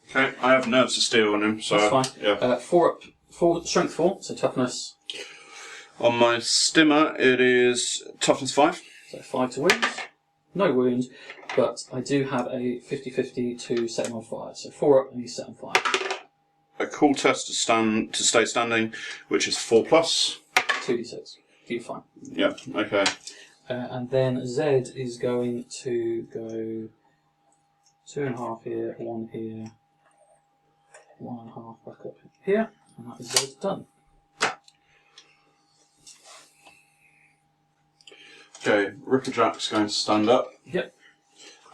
Okay, I have nerves of steel on him, so That's fine. yeah. 4 up, strength 4, so toughness. On my stimmer, it is toughness 5. So 5 to wounds. No wounds, but I do have a 50-50 to set him on fire. So 4 up and he's set on fire. A cool test to stay standing, which is 4+. 2d6. You're fine. Yeah. Okay. And then Zed is going to go 2.5 here, 1 here, 1.5 back up here, and that is Zed done. Okay, Ripperjack's going to stand up. Yep.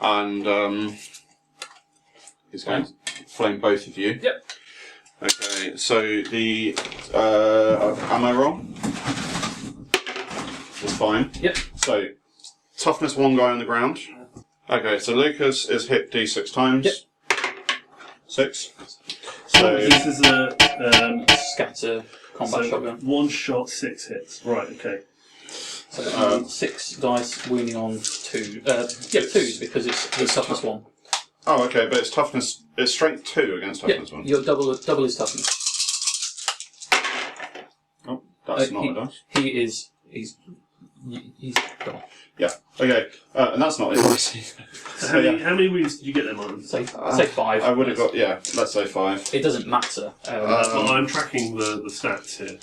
And he's going to flame both of you. Yep. Okay, so the ammo roll is fine. Yep. So toughness 1 guy on the ground. Okay, so Lucas is hit d6 times. Yep. 6. So So this is a Scatter combat shotgun. 1 shot, 6 hits. Right. Okay. So 6 dice wounding on 2. Yeah, 2s because it's toughness 1. Oh, okay, but it's toughness. It's strength 2 against toughness 1. Your double his toughness. Oh, that's not a dice. He's gone. Yeah. Okay, and that's not a dice. So how many wounds did you get there, Martin? Say 5. I would have got let's say 5. It doesn't matter. Well, I'm tracking the stats here.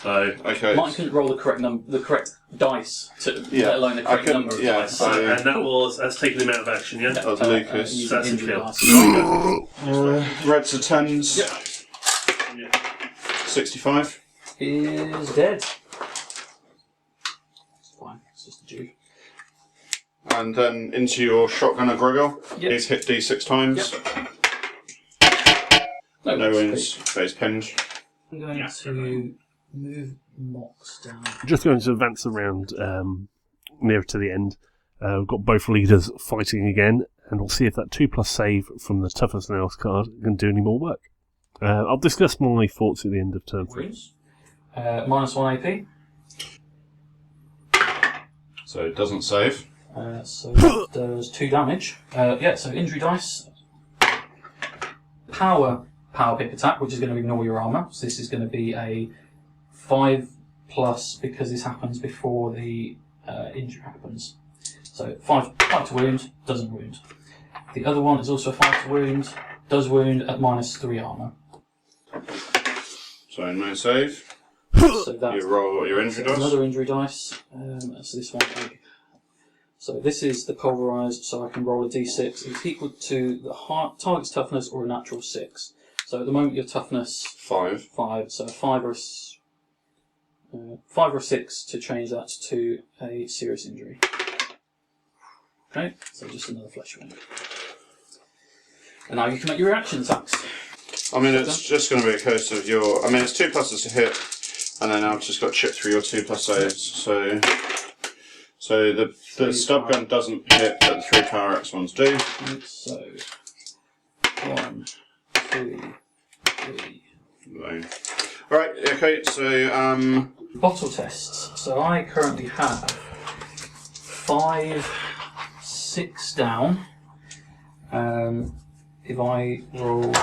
So Okay. Martin couldn't roll the correct dice, let alone the correct number of dice. and that's taking him out of action, yeah? That was Lucas. using That's a injury kill. dice. Reds are 10s. Yeah. Is 65. dead. It's fine. It's just a dude. And then into your shotgunner Gregor. Yep. He's hit D6 times. No wounds, but he's pinned. I'm going to move Mox down. Just going to advance around nearer to the end. We've got both leaders fighting again, and we'll see if that 2+ save from the Toughness Nails card can do any more work. I'll discuss my thoughts at the end of turn 3. Wounds. -1 AP. So it doesn't save. So that does 2 damage. So injury dice. Power pick attack, which is going to ignore your armour. So this is going to be a 5+ because this happens before the injury happens. So 5 to wound, doesn't wound. The other one is also a 5 to wound, does wound at -3 armour. So no save. So that's You roll your injury dice. another injury dice. So this one. So this is the pulverised, so I can roll a d6. It's equal to the target's toughness or a natural 6. So at the moment your toughness 5. 5. So 5 or 6 to change that to a serious injury. Okay, so just another flesh wound. And now you can make your reaction attacks. I mean, it's just going to be a case of your. I mean, it's 2 pluses to hit, and then I've just got to chip through your 2+ saves. So the stub gun doesn't hit, but the 3 power X ones do. So 1, 2, 3. Right. Okay. So Bottle tests. So I currently have 5, 6 down. If I roll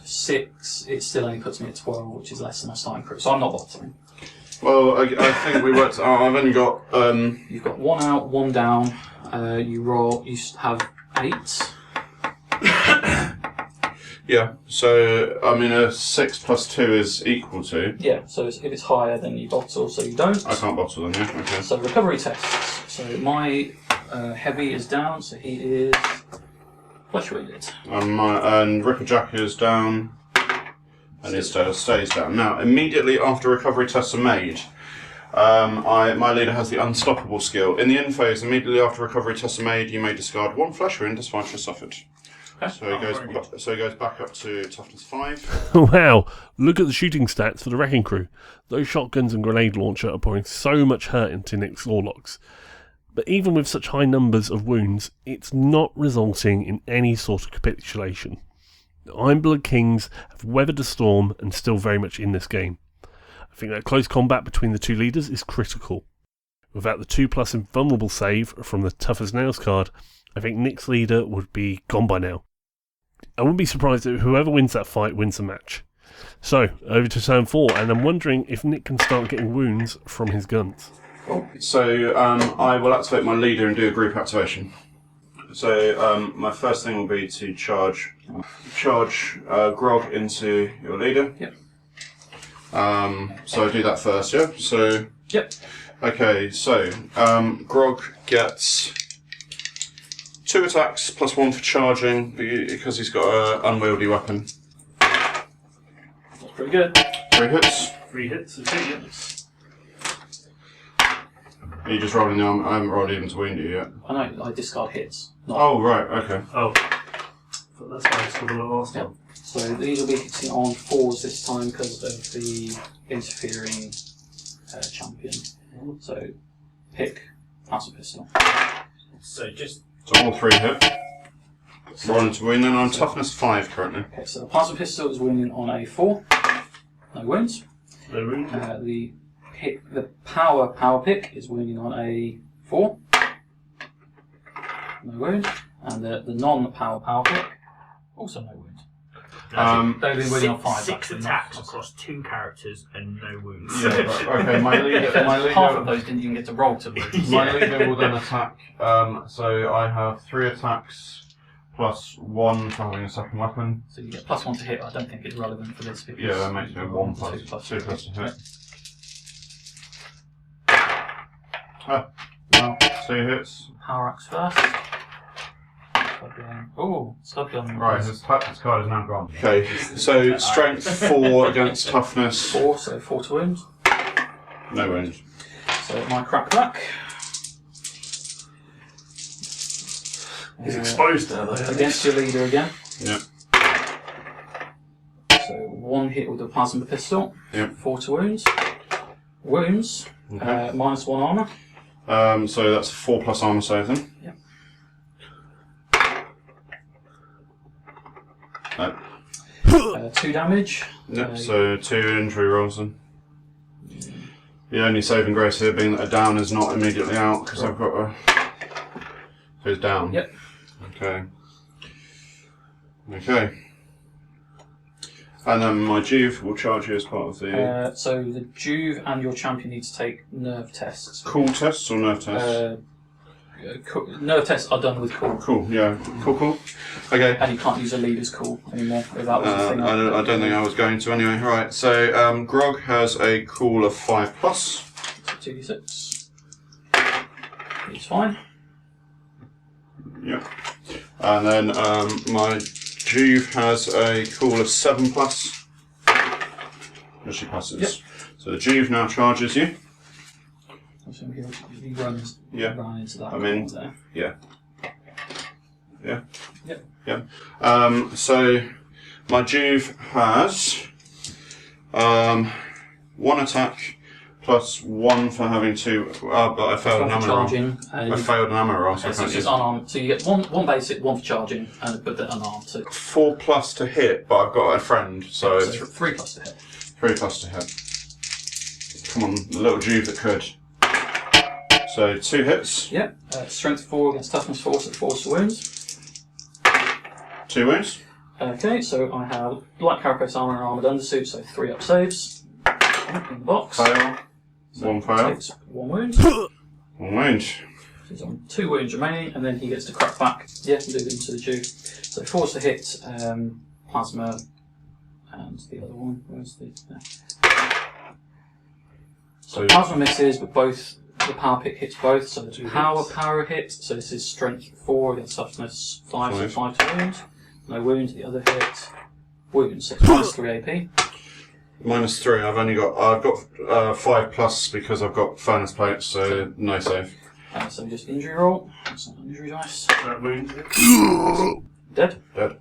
6, it still only puts me at 12, which is less than my starting crew. So I'm not bottling. well, I think we worked. I've only got. You've got 1 out, 1 down. You have 8. Yeah. So I mean, a 6 + 2 is equal to. Yeah. So if it's higher, then you bottle. So you don't. I can't bottle them. Yeah. Okay. So recovery tests. So my heavy is down. So he is flesh wounded. And Ripper Jack is down, and it stays down. Now, immediately after recovery tests are made, my leader has the Unstoppable skill. In the end phase, immediately after recovery tests are made, you may discard 1 flesh wound despite your suffered. Okay. So he goes back up to toughness 5. Wow, look at the shooting stats for the Wrecking Crew. Those shotguns and grenade launcher are pouring so much hurt into Nick's Orlocks. But even with such high numbers of wounds, it's not resulting in any sort of capitulation. The Ironblood Kings have weathered the storm and still very much in this game. I think that close combat between the 2 leaders is critical. Without the 2+ invulnerable save from the Tough as Nails card, I think Nick's leader would be gone by now. I wouldn't be surprised if whoever wins that fight wins the match. So, over to turn 4, and I'm wondering if Nick can start getting wounds from his guns. So I will activate my leader and do a group activation. So my first thing will be to charge Grog into your leader. Yep. So I do that first, yeah? So. Yep. Okay, so Grog gets 2 attacks plus 1 for charging because he's got an unwieldy weapon. That's pretty good. 3 hits. 3 hits, okay, yes. Are you just rolling now? I haven't rolled even to wound you yet. I know, I discard hits. Oh, right, okay. Oh, but that's why I scored a lot last time. So these will be hitting on 4s this time because of the interfering champion. So pick plasma pistol. So just So all 3 hit. Rolling to wound, then I'm toughness 5 currently. Okay, so the plasma pistol is wounding on a 4. No wounds. No wounds. The hit the power pick is wounding on a 4. No wound. And the non-power pick, also no wound. They've been wounding on 5. 6 attacks across 2 characters and no wounds. Yeah, okay, my leader, Half of those didn't even get to roll to wound. my leader will then attack. So I have 3 attacks plus 1 for having a second weapon. So you get +1 to hit. I don't think it's relevant for this. Yeah, that makes me 1 plus 2 plus to hit. Well, 2 hits. Power axe first. Oh, Stubgun. Right, his card is now gone. Okay, so strength 4 against toughness. 4, so 4 to wound. No wound. So my crackback. He's exposed now, though. Against your leader again. Yep. So 1 hit with the plasma pistol. Yep. 4 to wounds. Wounds. Okay. -1 armour. So that's 4 plus armor save then. Yep. No. 2 damage. Yep, so 2 injury rolls then. The only saving grace here being that a down is not immediately out because I've got a. So it's down. Yep. Okay. Okay. And then my Juve will charge you as part of the. So the Juve and your champion need to take nerve tests. Cool tests or nerve tests? Nerve tests are done with cool. Cool, yeah. Cool. Okay. And you can't use a leader's call anymore. That was the thing. I don't think I was going to anyway. Right, so Grog has a cool of 5 plus. So 2d6. It's fine. Yeah. And then my Juve has a cool of 7 plus. As she passes. Yep. So the Juve now charges you. So he runs right into that. I mean, there. Yeah. Yep. Yeah. So my Juve has 1 attack plus 1 for having 2. But I failed an ammo roll. I failed an ammo roll, so I So can't it's use unarmed. So you get one basic, 1 for charging, but they're unarmed. So 4 plus to hit, but I've got a friend, so 3 plus to hit. 3 plus to hit. Come on, the little Juve that could. So 2 hits. Yep. Strength 4 against toughness 4, so 4 to wounds. 2 wounds. Okay, so I have light carapace armour and armoured undersuit, so 3 up saves. In the box. Fail. So 1 fail. Takes 1 wound. 1 wound. So he's on 2 wounds remaining, and then he gets to crack back. Yeah, move into the Jew. So 4 to hit, plasma, and the other one. Where's the? So plasma misses, but both the power pick hits both. So the power hit. So this is strength 4 against toughness 5, so 5 to wound. No wound. The other hit. Wound. So minus 3 AP. Minus 3. I've got 5 plus because I've got furnace plates, so no save. So just injury roll. That's not an injury dice. Wound. Dead. Dead.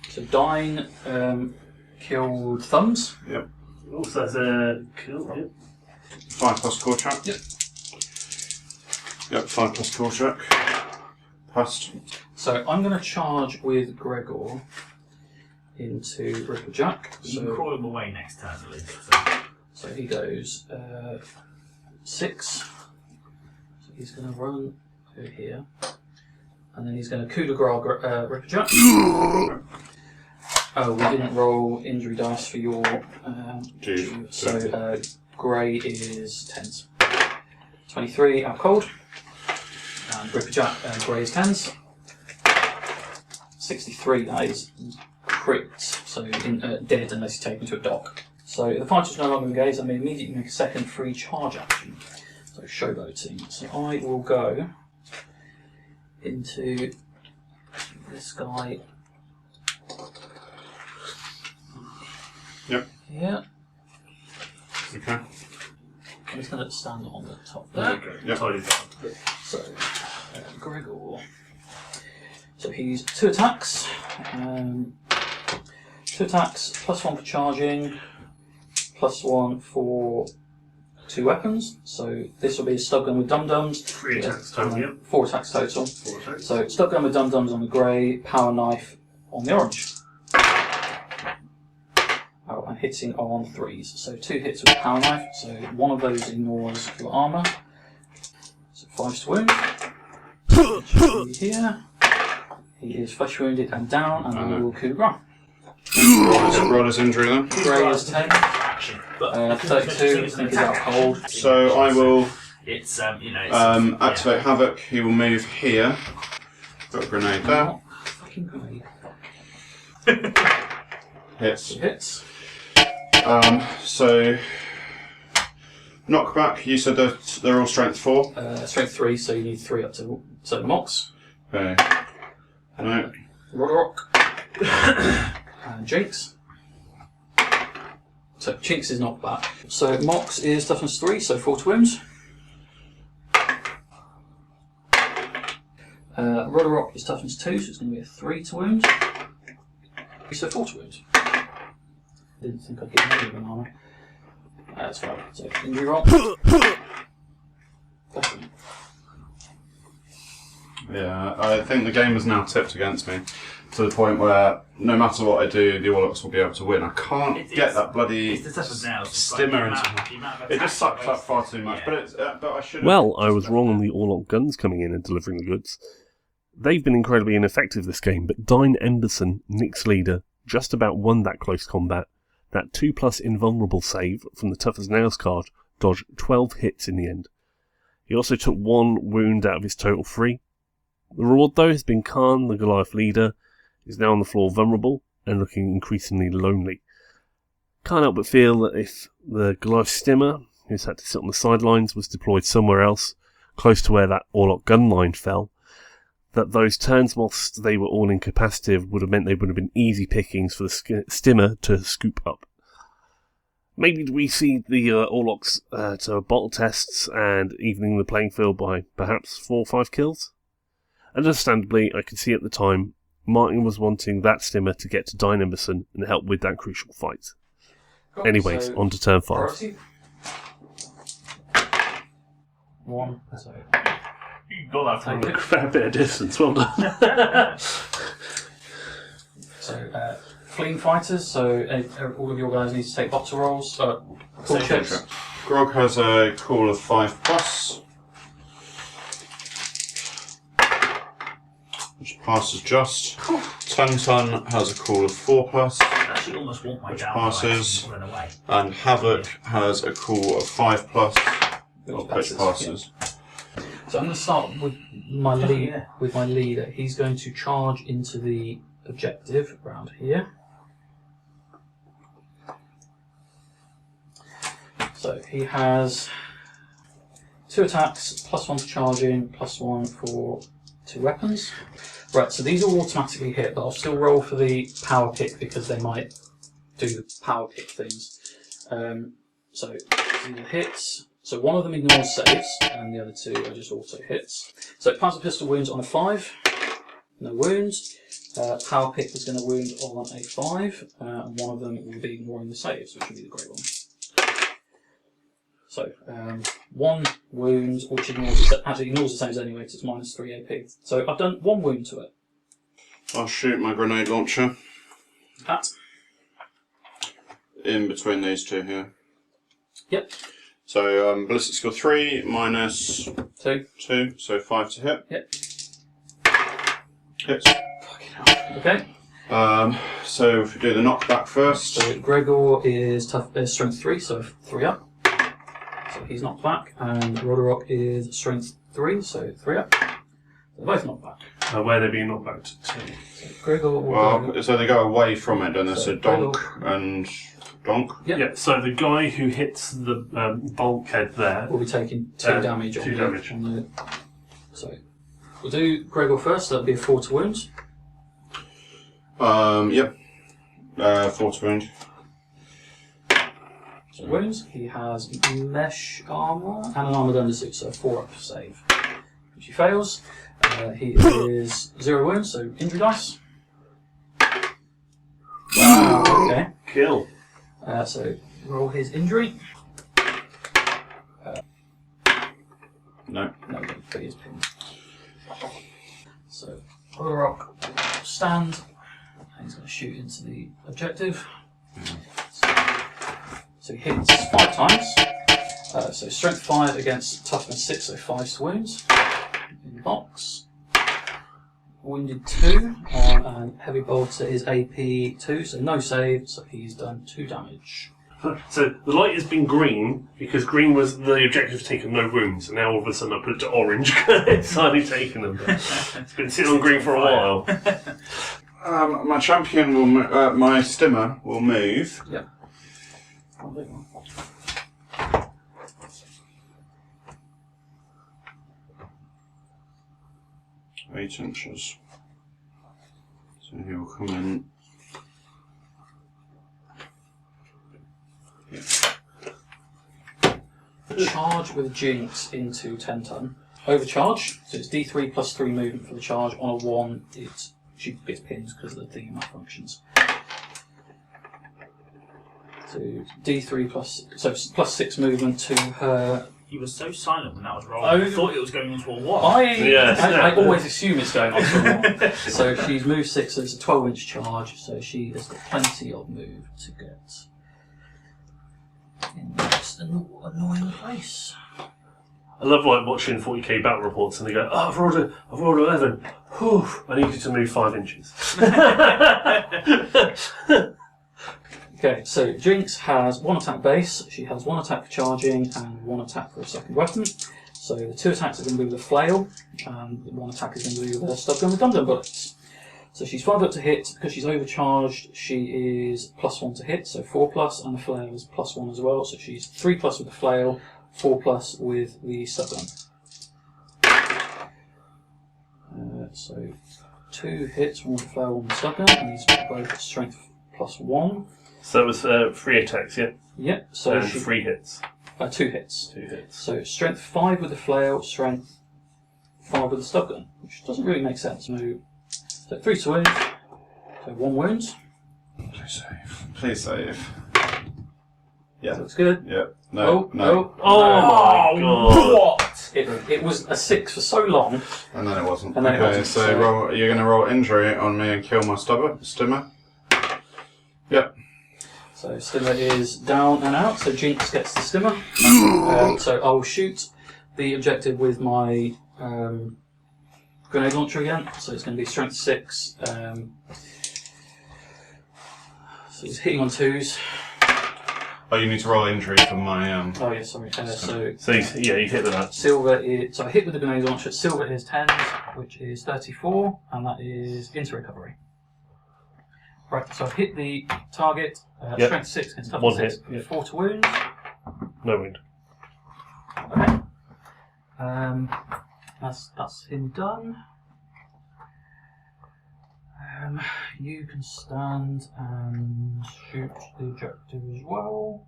So dying killed thumbs. Yep. Oh, so that's a kill. Yep. 5 plus core check. Yep. Yep, 5 plus core check. Passed. So I'm going to charge with Gregor into Ripplejack. You can crawl him away next turn at least. So he goes 6. So he's going to run over here. And then he's going to coup de grace Ripplejack. Oh, we didn't roll injury dice for your Juve. So Grey is 10s. 23 out cold. And Ripplejack Grey is 10s. 63, that is crit, so dead unless you take him to a dock. So the fighter is no longer engaged, I may immediately make a second free charge action. So showboating. So I will go into this guy. Yep. Here. Okay. I'm just going to stand on the top there. Yep. So, Gregor. So he's 2 attacks. 2 attacks, plus 1 for charging, plus 1 for 2 weapons. So this will be a stub gun with dum-dums. 3 attacks total, yep. 4 attacks total. 4 attacks. So stub gun with dum-dums on the grey, power knife on the orange. Oh, and hitting on 3s. So 2 hits with a power knife, so one of those ignores your armour. So 5 to wound. Here. He is flesh wounded and down, and we will coup de grace. Roll his injury then. Grey is 10. 32, I think is out cold. So I will It's activate Havoc. He will move here. Got a grenade there. Fucking grenade. Hits. Hits. So knockback. You said they're all strength 4. Strength 3, so you need 3 up to certain mocks. Okay. No. Orlock. And Jinx. So Jinx is knocked back. So Mox is toughness 3, so 4 to wounds. Orlock is toughness 2, so it's going to be a 3 to wounds. So 4 to wounds. Didn't think I'd get any of an armour. That's fine. So injury roll. Yeah, I think the game has now tipped against me to the point where no matter what I do, the Orlocks will be able to win. I can't get that bloody stimmer into it. It just sucks up far too much. But I should. Well, I was wrong on the Orlock guns coming in and delivering the goods. They've been incredibly ineffective this game, but Decemeber, Nick's leader, just about won that close combat. That 2+ invulnerable save from the Tough as Nails card dodged 12 hits in the end. He also took 1 wound out of his total 3. The reward, though, has been Khan, the Goliath leader, is now on the floor vulnerable and looking increasingly lonely. Can't help but feel that if the Goliath stimmer, who's had to sit on the sidelines, was deployed somewhere else, close to where that Orlock gun line fell, that those turns whilst they were all incapacitated would have meant they would have been easy pickings for the stimmer to scoop up. Maybe we see the Orlocks to bottle tests and evening the playing field by perhaps 4 or 5 kills? Understandably, I could see at the time, Martin was wanting that stimmer to get to Decemeber and help with that crucial fight. Cool. Anyways, So, on to turn 5. priority. 1. So You got that from a fair bit of distance, well done. So, fleeing fighters, so all of your guys need to take bottle rolls. Cool checks. Grog has a cool of 5+, which passes just. 10-ton has a cool of 4+, I actually almost want my which down passes. and run away. And Havoc has a cool of 5+, which passes. So I'm going to start with my lead. With my leader, he's going to charge into the objective around here. So he has 2 attacks, +1 for charging, +1 for 2 weapons. Right, so these will automatically hit, but I'll still roll for the power pick because they might do the power pick things. So these are hits. So one of them ignores saves, and the other 2 are just auto hits. So plasma pistol wounds on a 5, no wounds. Power pick is going to wound on a 5, and one of them will be ignoring the saves, which will be the grey one. So 1 wound, which ignores the saves anyway, so it's -3 AP. So I've done 1 wound to it. I'll shoot my grenade launcher At. in between these 2 here. Yep. So ballistic skill 3 minus 2. 2, so 5 to hit. Yep. Hits. Fucking hell. Okay. So if we do the knockback first. So Gregor is strength 3, so 3 up. So he's knocked back, and Orlock is strength 3, so 3 up. They're both knocked back. Where they're being knocked back to 2. So Gregor will Well, so they go away from it, and there's So a donk and donk. Yep. Yeah, so the guy who hits the bulkhead there. will be taking 2 damage. 2 on the- damage. on the, so we'll do Gregor first. That'll be a 4 to wounds. Yep. 4 to wound. So wounds. He has mesh armor and an armored undersuit, so 4 up save, which he fails. He is 0 wounds, so injury dice. Wow. Okay. Kill. So roll his injury. No. No, but he is pinned. So Orlock stand. And he's going to shoot into the objective. So So he hits 5 times. So strength 5 against toughness 6, so 5 wounds. In the box. Wounded 2, and heavy bolter is AP 2, so no save, so he's done 2 damage. So the light has been green because green was the objective taken no wounds, and now all of a sudden I put it to orange because it's suddenly taken them. It's been sitting on green for a while. My champion will my stimmer will move. Yep. 8 inches. So he will come in. Charge with Jinx into 10 ton. Overcharge, so it's D3 plus 3 movement for the charge. On a 1, she gets pinned because of the thingy malfunctions. So D3 plus 6 movement to her. You were so silent when that was rolling. I thought it was going into a 1. I always assume it's going on to a 1. So she's moved 6, so it's a 12-inch charge, so she has got plenty of move to get in this annoying place. I love like watching 40k battle reports and they go, oh, I've rolled 11. Whew, I need you to move 5 inches. Okay, so Jinx has 1 attack base, she has 1 attack for charging and 1 attack for a second weapon. So the 2 attacks are going to be with a flail, and the 1 attack is going to be with a stub gun with dum-dum bullets. So she's 5 up to hit. Because she's overcharged, she is +1 to hit, so 4+, and the flail is +1 as well. So she's 3+ with the flail, 4+ with the stub gun. So 2 hits, 1 with the flail, 1 with the stub gun, and these are both strength +1. So it was 3 attacks, yeah? Yep. So and 3 hits. 2 hits. 2 hits. So strength 5 with the flail, strength 5 with the stub gun, which doesn't really make sense. So 3 to wound, so 1 wound. Please save. Please save. Yeah. Looks good. Yep. No. Oh my god. What? It was a 6 for so long. And then it wasn't. And then it okay, wasn't, so you're going to roll injury on me and kill my stimmer. Yep. So stimmer is down and out, so Jinx gets the stimmer. So I'll shoot the objective with my grenade launcher again, so it's going to be strength 6. So it's hitting on 2s. Oh, you need to roll injury for my... Oh yeah, sorry. So you hit with that. Silver is... So I hit with the grenade launcher. Silver is 10, which is 34, and that is into recovery. Right, so I've hit the target. Strength 6 against toughness 6. Hit, 4 to wound. No wound. Okay. That's him done. You can stand and shoot the objective as well.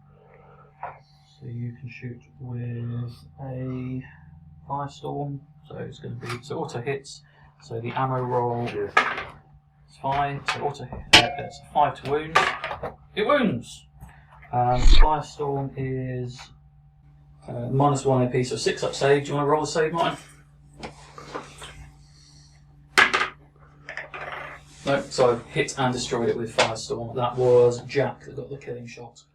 So you can shoot with a firestorm. So it's going to be auto hits. So the ammo roll is 5. So auto hit. It's 5 to wound. It wounds. Firestorm is -1 AP, so 6 up save. Do you want to roll a save, Martin? No, so I've hit and destroyed it with Firestorm. That was Jack that got the killing shot.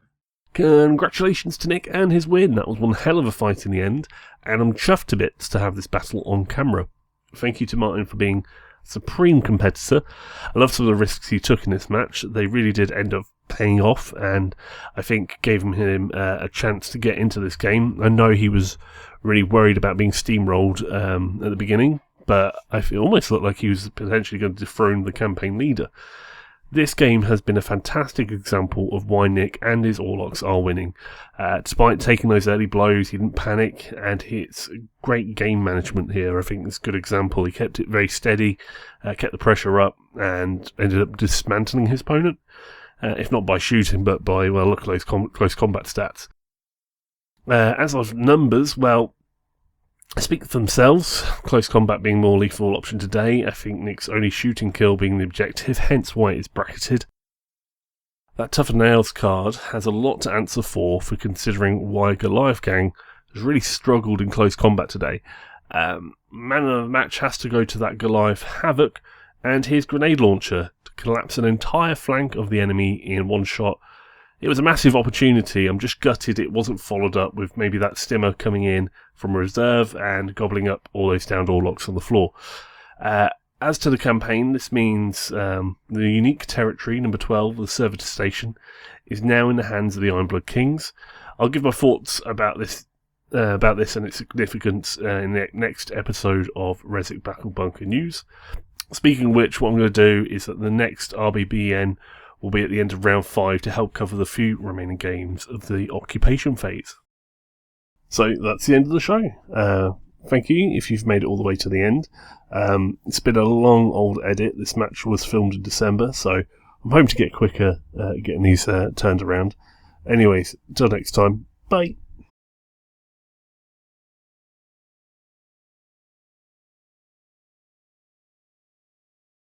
Congratulations to Nick and his win. That was one hell of a fight in the end, and I'm chuffed to bits to have this battle on camera. Thank you to Martin for being a supreme competitor. I love some of the risks he took in this match. They really did end up paying off, and I think gave him a chance to get into this game. I know he was really worried about being steamrolled at the beginning, but it almost looked like he was potentially going to dethrone the campaign leader. This game has been a fantastic example of why Nick and his Orlocks are winning. Despite taking those early blows, he didn't panic, and it's great game management here. I think it's a good example. He kept it very steady, kept the pressure up, and ended up dismantling his opponent. If not by shooting, but by, look at those close combat stats. As of numbers, speak for themselves. Close combat being more lethal option today. I think Nick's only shooting kill being the objective, hence why it's bracketed. That Tougher Nails card has a lot to answer for considering why Goliath Gang has really struggled in close combat today. Man of the match has to go to that Goliath Havoc and his grenade launcher to collapse an entire flank of the enemy in one shot It was a massive opportunity. I'm just gutted it wasn't followed up with maybe that Stimmer coming in from reserve and gobbling up all those downed Orlocks on the floor. As to the campaign, this means the unique territory, number 12, the Servitor Station, is now in the hands of the Ironblood Kings. I'll give my thoughts about this and its significance in the next episode of Rezic Battle Bunker News. Speaking of which, what I'm going to do is that the next RBBN will be at the end of round 5 to help cover the few remaining games of the occupation phase. So that's the end of the show. Thank you if you've made it all the way to the end. It's been a long old edit. This match was filmed in December, so I'm hoping to get quicker getting these turned around. Anyways, until next time, bye.